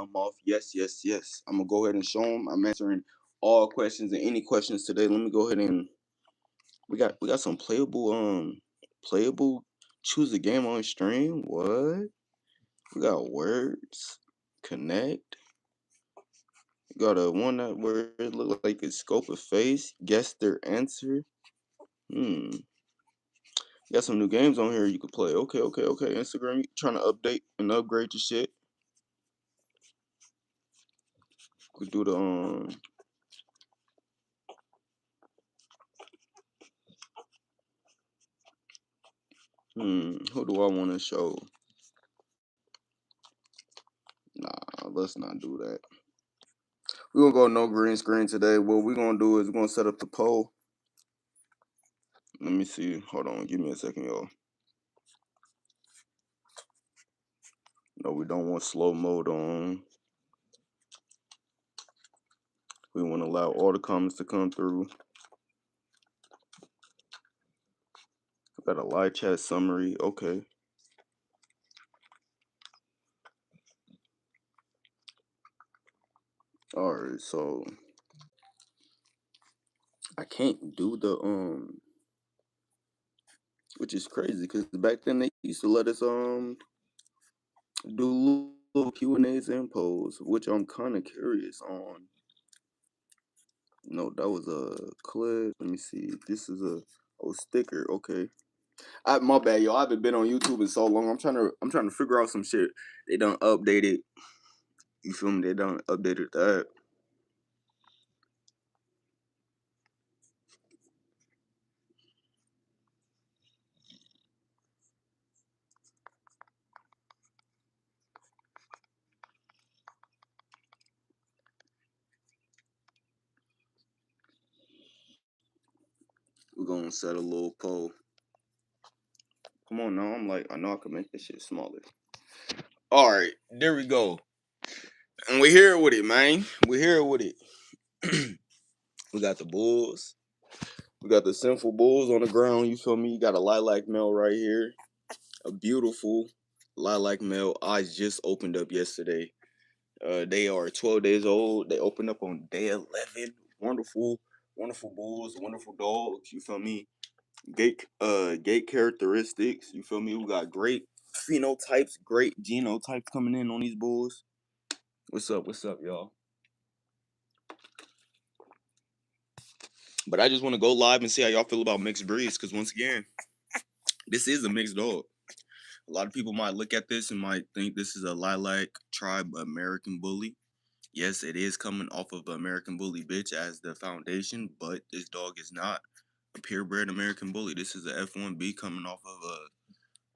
them off. Yes, yes, yes. I'm gonna go ahead and show them. I'm answering all questions and any questions today. Let me go ahead and we got some playable choose a game on stream. What? We got words connect. We got a one that where it look like a scope of face. Guess their answer. Hmm. Got some new games on here you could play. Okay, okay, okay. Instagram, you trying to update and upgrade your shit. Could do the who do I want to show? Nah, let's not do that. We're gonna go no green screen today. What we're gonna do is we're gonna set up the poll. Let me see. Hold on, give me a second, y'all. No, we don't want slow mode on. We want to allow all the comments to come through. Got a live chat summary. Okay. All right. So I can't do the which is crazy because back then they used to let us do little Q&As and polls, which I'm kind of curious on. No, that was a clip. Let me see. This is a sticker. Okay. My bad, y'all. I haven't been on YouTube in so long. I'm trying to figure out some shit. They done updated. You feel me? They done updated that. We're gonna set a little poll. Come on now. I know I can make this shit smaller. All right, there we go. And we're here with it, man. We're here with it. We got the bullz. We got the sinful bullz on the ground. You feel me? You got a lilac male right here. A beautiful lilac male. Eyes just opened up yesterday. They are 12 days old. They opened up on day 11. Wonderful, wonderful bulls, wonderful dogs. You feel me? Gate characteristics. You feel me? We got great phenotypes, great genotypes coming in on these bulls. What's up? What's up, y'all? But I just want to go live and see how y'all feel about mixed breeds, because once again, this is a mixed dog. A lot of people might look at this and might think this is a lilac tribe American bully. Yes, it is coming off of the American Bully bitch as the foundation, but this dog is not a purebred American bully. This is a F1B coming off of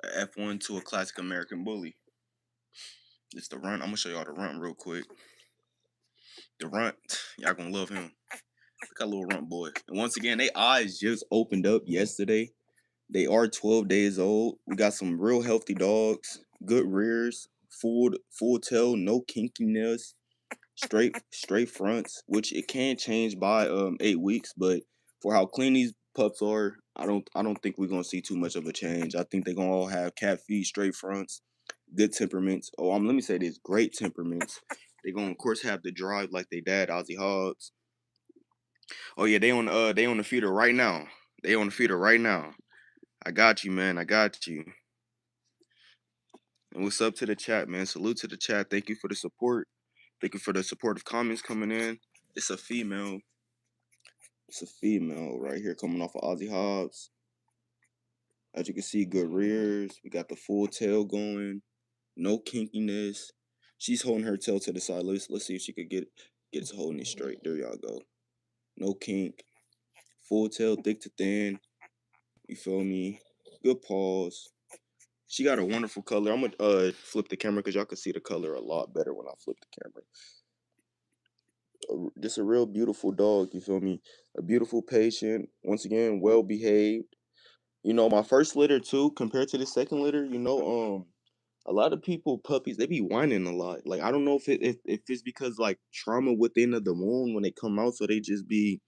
a F1 to a classic American bully. It's the runt. I'm gonna show y'all the runt real quick. The runt, y'all gonna love him. Look at little runt boy. And once again, they eyes just opened up yesterday. They are 12 days old. We got some real healthy dogs, good rears, full tail, no kinkiness, straight fronts, which it can change by 8 weeks, but for how clean these pups are, I don't think we're gonna see too much of a change. I think they're gonna all have cat feet, straight fronts, good temperaments. Let me say this, great temperaments. They're gonna of course have the drive like they dad, Ozzy Hobbs. Oh yeah, they on the feeder right now. They on the feeder right now. I got you, man. I got you. And what's up to the chat, man? Salute to the chat. Thank you for the support. Thank you for the supportive comments coming in. It's a female. It's a female right here coming off of Ozzy Hobbs. As you can see, good rears. We got the full tail going. No kinkiness. She's holding her tail to the side. Let's see if she could get it to holding it straight. There y'all go. No kink. Full tail, thick to thin. You feel me? Good paws. She got a wonderful color. I'm gonna flip the camera because y'all can see the color a lot better when I flip the camera. Just a real beautiful dog. You feel me? A beautiful patient. Once again, well behaved. You know, my first litter too, compared to the second litter, a lot of people puppies they be whining a lot. Like I don't know if it's because like trauma within the womb when they come out, so they just be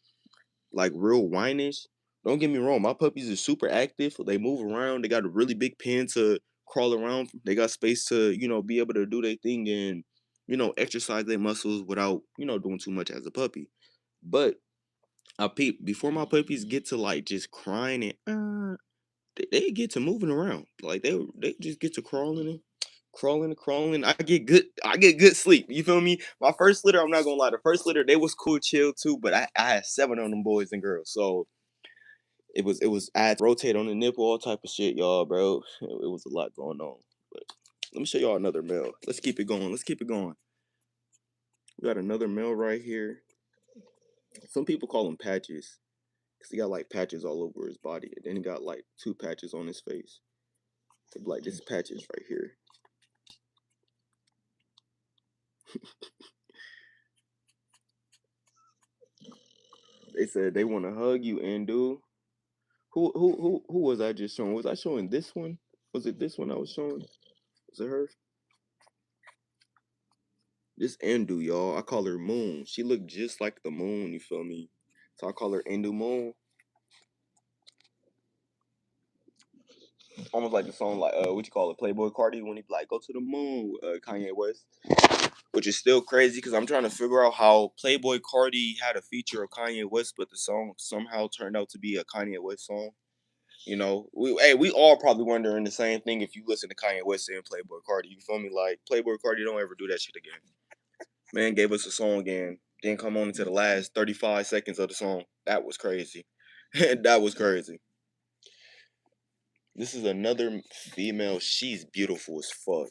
like real whinish. Don't get me wrong, my puppies are super active. They move around. They got a really big pen to crawl around. They got space to be able to do their thing, and exercise their muscles without, doing too much as a puppy. But I peep before my puppies get to like just crying and they get to moving around. Like they just get to crawling. I get good sleep. You feel me? My first litter, I'm not gonna lie, the first litter they was cool, chill too, but I had seven of them boys and girls. So it was I had to rotate on the nipple, all type of shit, y'all, bro. It was a lot going on. But let me show y'all another male. Let's keep it going. Let's keep it going. We got another male right here. Some people call him patches. Cause he got like patches all over his body. And then he got like two patches on his face. So, like this patches right here. They said they want to hug you and do. Who was I just showing? Was I showing this one? Was it this one I was showing? Was it her? This Endu, y'all. I call her Moon. She looked just like the moon, you feel me? So I call her Endu Moon. Almost like the song like what you call it, Playboy Cardi when he be like go to the moon, Kanye West. Which is still crazy because I'm trying to figure out how Playboy Cardi had a feature of Kanye West, but the song somehow turned out to be a Kanye West song. We all probably wondering the same thing if you listen to Kanye West and Playboy Cardi. You feel me? Like Playboy Cardi don't ever do that shit again. Man gave us a song and then come on into the last 35 seconds of the song. That was crazy. That was crazy. This is another female. She's beautiful as fuck.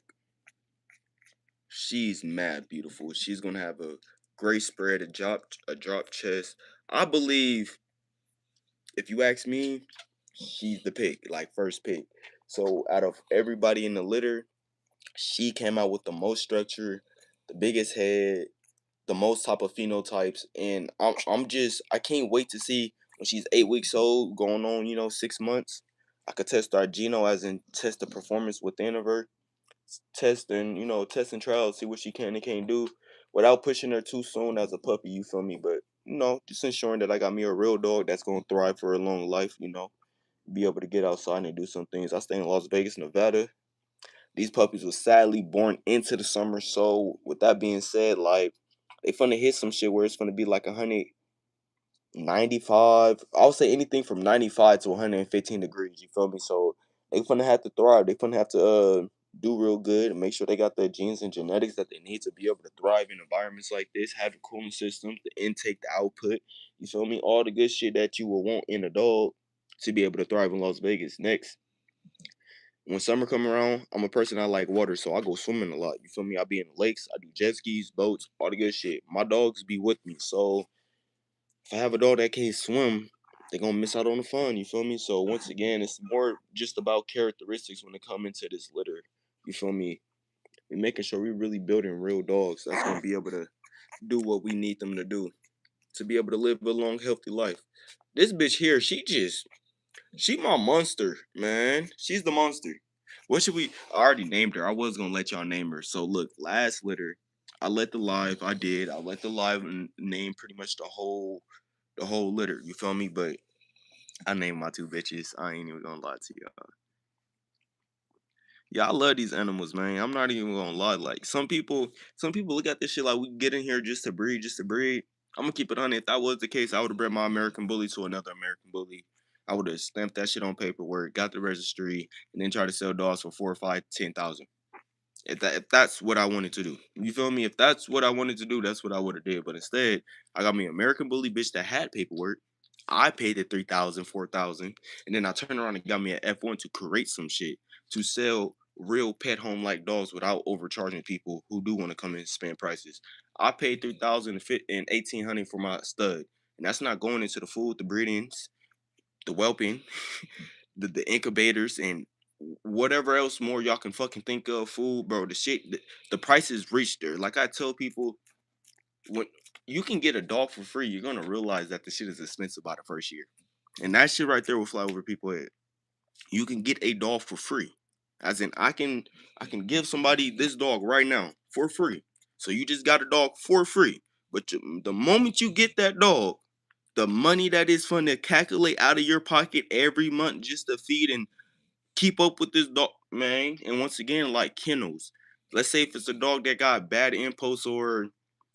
She's mad beautiful. She's gonna have a great spread, a drop chest. I believe, if you ask me, she's the pick, like first pick. So out of everybody in the litter, she came out with the most structure, the biggest head, the most type of phenotypes, and I can't wait to see when she's 8 weeks old, going on 6 months. I could test our geno, as in test the performance within of her, testing trials, see what she can and can't do without pushing her too soon as a puppy, you feel me? But just ensuring that I got me a real dog that's gonna thrive for a long life, be able to get outside and do some things. I stay in Las Vegas, Nevada. These puppies were sadly born into the summer, so with that being said, like they finna hit some shit where it's gonna be like 195. I would say anything from 95 to 115 degrees. You feel me? So they finna have to thrive. They finna have to do real good and make sure they got the genes and genetics that they need to be able to thrive in environments like this. Have the cooling systems, the intake, the output. You feel me? All the good shit that you will want in a dog to be able to thrive in Las Vegas. Next, when summer come around, I'm a person I like water, so I go swimming a lot. You feel me? I be in the lakes, I do jet skis, boats, all the good shit. My dogs be with me, so if I have a dog that can't swim, they're gonna miss out on the fun. You feel me? So once again, it's more just about characteristics when it come into this litter. You feel me? We're making sure we really building real dogs that's gonna be able to do what we need them to do to be able to live a long, healthy life. This bitch here, she my monster, man. She's the monster. What should we? I already named her. I was gonna let y'all name her. So look, last litter, I let the live. I did. I let the live name pretty much the whole litter. You feel me? But I named my two bitches. I ain't even gonna lie to you. Yeah, I love these animals, man. I'm not even gonna lie. Like some people look at this shit like we get in here just to breed, just to breed. I'm gonna keep it on it. If that was the case, I would have bred my American bully to another American bully. I would have stamped that shit on paperwork, got the registry, and then try to sell dogs for 4 or 5, 10,000. If that's what I wanted to do. You feel me? If that's what I wanted to do, that's what I would have did. But instead, I got me an American bully bitch that had paperwork. I paid it 3,000, 4,000, and then I turned around and got me an F1 to create some shit to sell real pet home like dogs without overcharging people who do want to come and spend prices. I paid 3,000 and 1,800 for my stud, and that's not going into the food, the breedings, the whelping, the incubators, and whatever else more y'all can fucking think of. Food, bro. The prices reached there. Like I tell people, when you can get a dog for free, you're gonna realize that the shit is expensive by the first year, and that shit right there will fly over people's head. You can get a dog for free, as in I can give somebody this dog right now for free. So you just got a dog for free, but the moment you get that dog, the money that is fun to calculate out of your pocket every month just to feed and keep up with this dog, man. And once again, like kennels, Let's say if it's a dog that got bad impulse or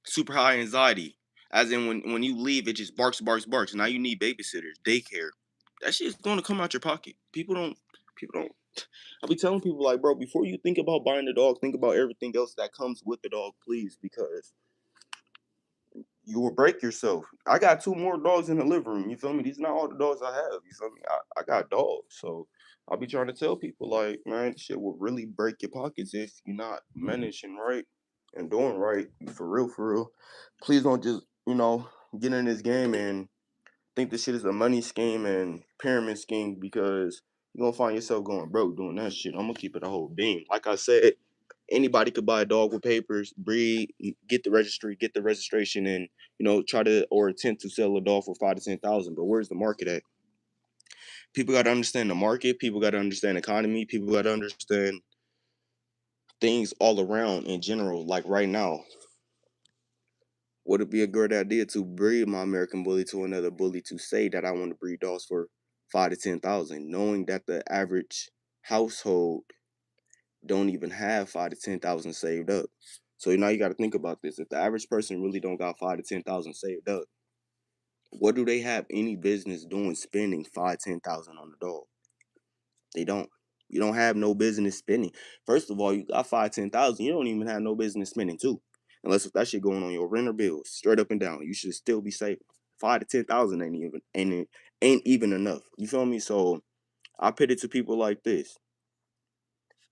super high anxiety, as in when you leave, it just barks, barks, barks. Now you need babysitters, daycare. That shit's gonna come out your pocket. People don't. I'll be telling people like, bro, before you think about buying the dog, think about everything else that comes with the dog, please, because you will break yourself. I got two more dogs in the living room. You feel me? These not all the dogs I have. You feel me? I got dogs. So I'll be trying to tell people like, man, shit will really break your pockets if you're not managing right and doing right. For real, for real. Please don't just, get in this game and think this shit is a money scheme and pyramid scheme because you're gonna find yourself going broke doing that shit. I'm gonna keep it a whole beam. Like I said, anybody could buy a dog with papers, breed, get the registry, get the registration, and try to or attempt to sell a dog for 5 to 10 thousand. But where's the market at? People got to understand the market. People got to understand the economy. People got to understand things all around in general. Like right now, would it be a good idea to breed my American bully to another bully to say that I want to breed dogs for 5 to 10 thousand, knowing that the average household don't even have 5 to 10 thousand saved up. So now you got to think about this. If the average person really don't got 5 to 10 thousand saved up, what do they have any business doing spending 5 10 thousand on the dog? They don't. You don't have no business spending. First of all, you got 5 10 thousand. You don't even have no business spending two, unless if that shit going on your renter bills straight up and down. You should still be saving. 5 to 10 thousand ain't even enough. You feel me? So I put it to people like this: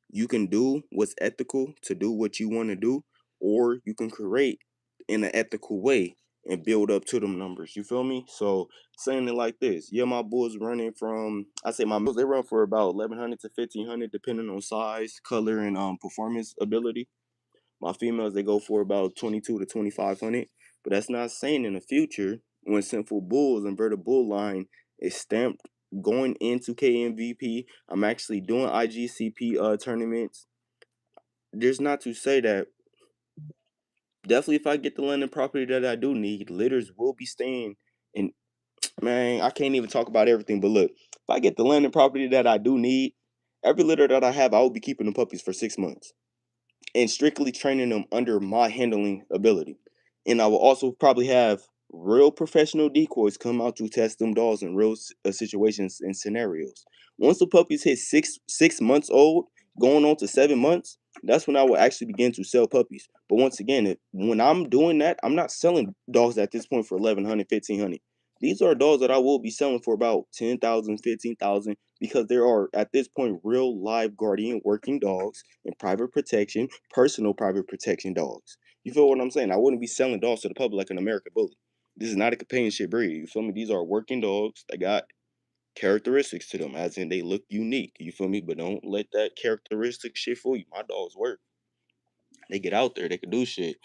you can do what's ethical to do what you want to do, or you can create in an ethical way and build up to them numbers. You feel me? So saying it like this, yeah, my bulls running from, I say my bulls, they run for about 1100 to 1500 depending on size, color, and performance ability. My females, they go for about 22 to 2500. But that's not saying in the future when Sinful Bulls and Verdebulline is stamped going into KMVP, I'm actually doing IGCP tournaments. There's not to say that definitely if I get the land and property that I do need, litters will be staying in. Man, I can't even talk about everything, but look, if I get the land and property that I do need, every litter that I have, I will be keeping the puppies for 6 months and strictly training them under my handling ability. And I will also probably have real professional decoys come out to test them dogs in real situations and scenarios. Once the puppies hit six months old, going on to 7 months, that's when I will actually begin to sell puppies. But once again, when I'm doing that, I'm not selling dogs at this point for 1100, 1500. These are dogs that I will be selling for about 10,000, 15,000 because there are at this point real live guardian working dogs in private protection, personal private protection dogs. You feel what I'm saying? I wouldn't be selling dogs to the public like an American bully. This is not a companionship breed. You feel me? These are working dogs that got characteristics to them, as in they look unique. You feel me? But don't let that characteristic shit fool you. My dogs work. They get out there, they can do shit.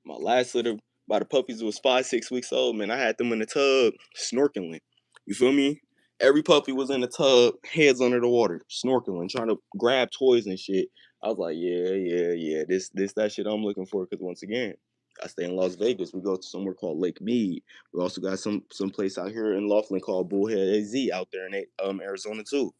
My last litter by the puppies was 5, 6 weeks old, man. I had them in the tub snorkeling. You feel me? Every puppy was in the tub, heads under the water, snorkeling, trying to grab toys and shit. I was like, yeah, yeah, yeah. This that shit I'm looking for. Cause once again, I stay in Las Vegas. We go to somewhere called Lake Mead. We also got some place out here in Laughlin called Bullhead AZ out there in Arizona too.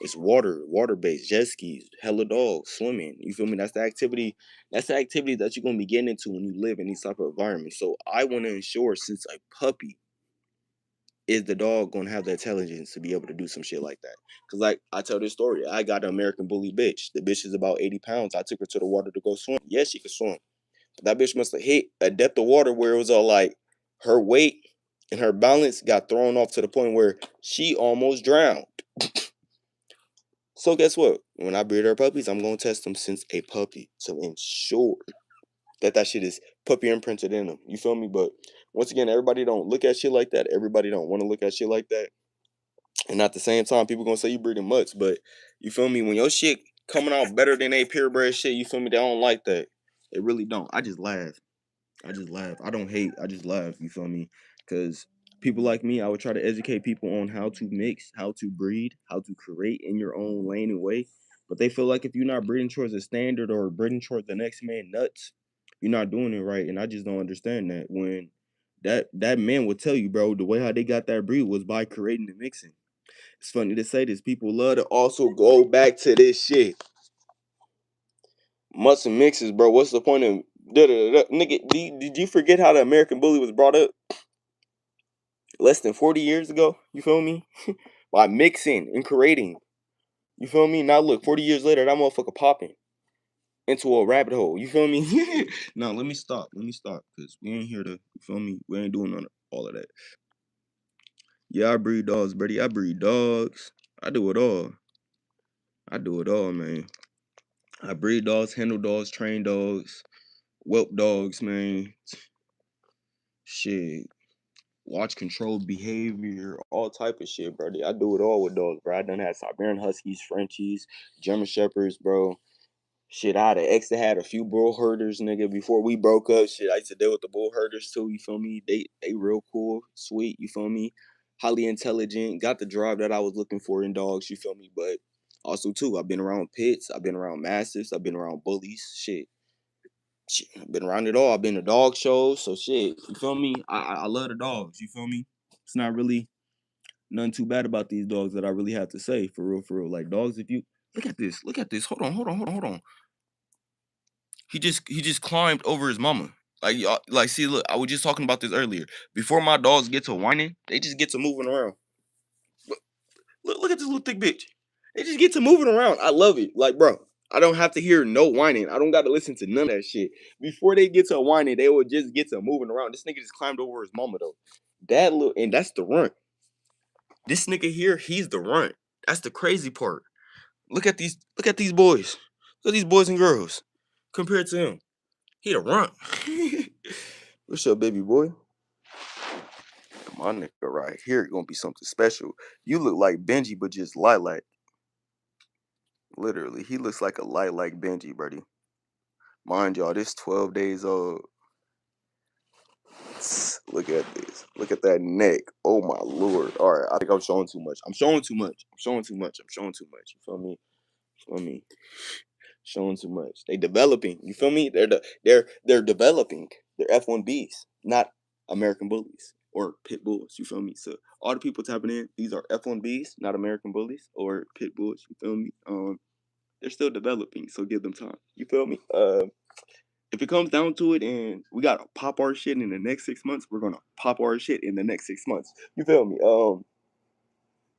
It's water based, jet skis, hella dogs, swimming. You feel me? That's the activity that you're gonna be getting into when you live in these type of environments. So I want to ensure since a puppy is the dog gonna have the intelligence to be able to do some shit like that. Cause like I tell this story, I got an American bully bitch. The bitch is about 80 pounds. I took her to the water to go swim. Yes, she could swim. But that bitch must have hit a depth of water where it was all like her weight and her balance got thrown off to the point where she almost drowned. So guess what? When I breed her puppies, I'm gonna test them since a puppy to ensure that shit is puppy imprinted in them. You feel me? But once again, everybody don't look at shit like that. Everybody don't want to look at shit like that. And at the same time, people gonna say you breeding mutts, but you feel me? When your shit coming out better than a purebred shit, you feel me? They don't like that. They really don't. I just laugh. I just laugh. I don't hate. I just laugh. You feel me? Because people like me, I would try to educate people on how to mix, how to breed, how to create in your own lane and way. But they feel like if you're not breeding towards a standard or breeding towards the next man nuts, you're not doing it right. And I just don't understand that. When that man would tell you, bro, the way how they got that breed was by creating and mixing. It's funny to say this. People love to also go back to this shit. Mutts and mixes, bro. What's the point of nigga? Did you forget how the American Bully was brought up less than 40 years ago? You feel me? By mixing and creating. You feel me? Now look, 40 years later, that motherfucker popping into a rabbit hole. You feel me? No, let me stop. Let me stop. Cause we ain't here to, you feel me? We ain't doing none of all of that. Yeah, I breed dogs, buddy. I breed dogs. I do it all. I do it all, man. I breed dogs, handle dogs, train dogs, whelp dogs, man. Shit. Watch controlled behavior, all type of shit, bro. I do it all with dogs, bro. I done had Siberian Huskies, Frenchies, German Shepherds, bro. Shit, I had an ex that had a few bull herders, nigga. Before we broke up, shit, I used to deal with the bull herders too. You feel me? They real cool, sweet. You feel me? Highly intelligent. Got the drive that I was looking for in dogs. You feel me? But also too, I've been around pits. I've been around mastiffs. I've been around bullies. Shit, I've been around it all. I've been to dog shows. So shit, you feel me? I love the dogs. You feel me? It's not really nothing too bad about these dogs that I really have to say for real, for real. Like dogs, if you look at this. Hold on. He just climbed over his mama. Like y'all, like see, look, I was just talking about this earlier. Before my dogs get to whining, they just get to moving around. Look at this little thick bitch. They just get to moving around. I love it. Like, bro, I don't have to hear no whining. I don't got to listen to none of that shit. Before they get to whining, they will just get to moving around. This nigga just climbed over his mama though. That little, and that's the runt. This nigga here, he's the runt. That's the crazy part. Look at these boys. Look at these boys and girls compared to him. He the runt. What's up, baby boy? My nigga right here gonna be something special. You look like Benji, but just lilac. Literally, he looks like a lilac Benji, buddy. Mind y'all, this 12 days old. Look at this. Look at that neck. Oh my lord. All right, I think I'm showing too much. I'm showing too much. I'm showing too much. I'm showing too much. You feel me? You feel me? Showing too much. They developing. You feel me? They're developing. They're F1Bs, not American bullies or pit bulls. You feel me? So all the people tapping in, these are F1Bs, not American bullies or pit bulls. You feel me? They're still developing, so give them time. You feel me? If it comes down to it, and we gotta pop our shit in the next 6 months, we're gonna pop our shit in the next 6 months. You feel me? Y'all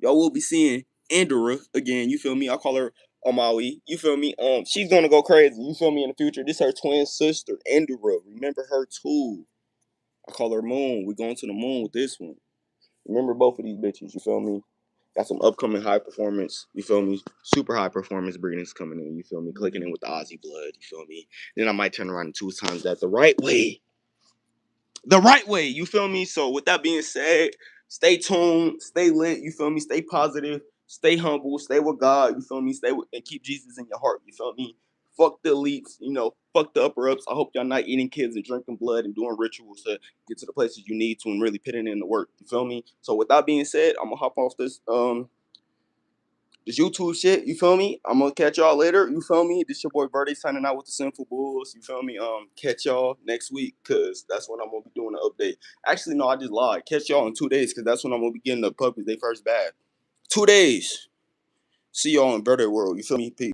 will be seeing Andorra again. You feel me? I call her Amawi. You feel me? She's gonna go crazy. You feel me? In the future, this her twin sister, Andorra. Remember her too. I call her Moon. We going to the moon with this one. Remember both of these bitches. You feel me? Got some upcoming high performance. You feel me? Super high performance breedings coming in. You feel me? Clicking in with the Aussie blood. You feel me? Then I might turn around and 2 times that the right way. The right way. You feel me? So with that being said, stay tuned, stay lit. You feel me? Stay positive, stay humble, stay with God. You feel me? Stay with, and keep Jesus in your heart. You feel me? Fuck the elites. You know, fuck the upper ups. I hope y'all not eating kids and drinking blood and doing rituals to get to the places you need to and really putting in the work. You feel me? So with that being said, I'm gonna hop off this YouTube shit, you feel me? I'm gonna catch y'all later, you feel me? This your boy Verde signing out with the Sinful Bulls, you feel me? Catch y'all next week, cause that's when I'm gonna be doing an update. Actually, no, I just lied. Catch y'all in 2 days, cause that's when I'm gonna be getting the puppies they first bath. 2 days. See y'all in Verde World, you feel me? Peace.